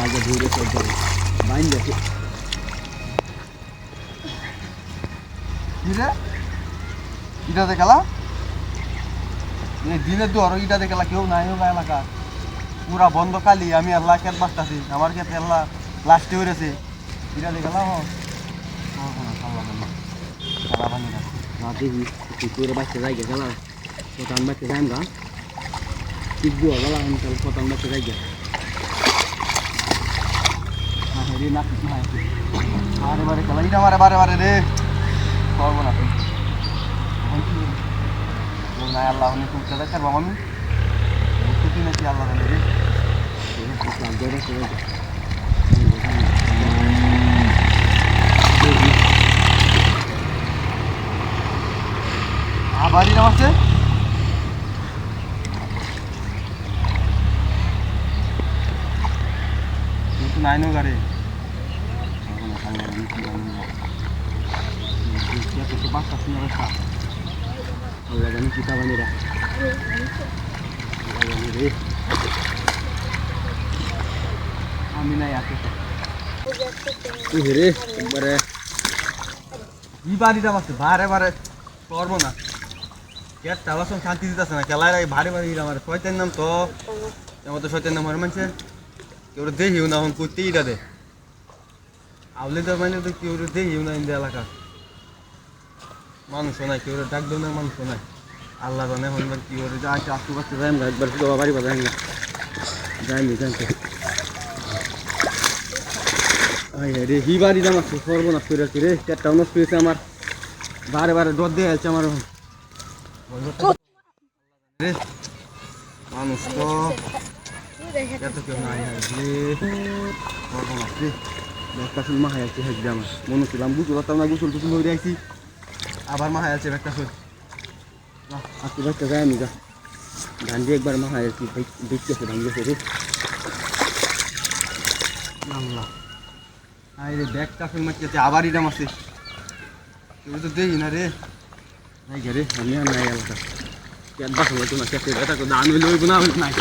আগে ধরে সব যাবে বাইন দেখে কিরে ইটা দেখালা এই দিনের তো আরো ইটা দেখালা কেউ নাই হোক এলাকা পুরা বন্ধ কালি আমি আল্লাহ খেত বাঁচতেছি আমার খেত আল্লাহ লাস্টে হয়েছে ইটা দেখালা না দেখি পুকুরে বাচ্চা যাই গেলা পতান বাচ্চা যাই গা ঠিক বুয়া গেলা আমি তাহলে পতান বাচ্চা যাই গে রে না কিছু নাই আরে বারে খেলা ইটা মারে বারে বারে রে করবো না নাই আল্লাহ তুমি খেলা খেলবো আমি ছুটি নাকি আল্লাহ রে আবারই নামাচ্ছে কিন্তু নাইনো গাড়ি বাচ্চা শুনে রাখা আল্লাহ জানি কিতা বানিরা আমি নাই আছে তুই রে একবারে ই বাড়িটা মারছে বারে বারে করবো না কেট টালাসন শান্তি দিতেছে না খেলায় লাগে ভারী ভারী আমার শয়তান নাম তো এমন তো শয়তান নাম হয় মানছে কেউ দেখিও না এখন করতে ইটা দে আউলে তো মানে তো কেউ দেখিও না ইন্দে এলাকা মানুষও নাই কেউ ডাক দেও না মানুষও নাই আল্লাহ জানে এখন কি করে যা আছে আশু পাশে যাই না একবার শুধু বাড়ি বাজাই না যাইনি জানতে রে হি বাড়ি দাম আছে করবো না ফিরে রে চারটা নষ্ট হয়েছে আমার বারে বারে ডর দিয়ে আছে আমার রে মানুষ তো এত কেউ নাই করবো না রে একটা শুল মাহাই আছে হেঁটে আমার মনে ছিলাম বুঝতে পারতাম না গুসল টুসুল হয়ে আইছি আবার মাহাই আছে একটা শুল আজকে বাচ্চা যায় আমি যা ধান দিয়ে একবার মাহাই আর কি দেখতেছে ধান গেছে রে আল্লাহ আরে ব্যাগটা ফেল মারতে আবার ইডাম আছে তুই তো দেখি না রে নাই গে রে আমি আর নাই এলাকা কেন বাসা তোমার কাছে এটা তো দান হইলে ওই গুণা নাই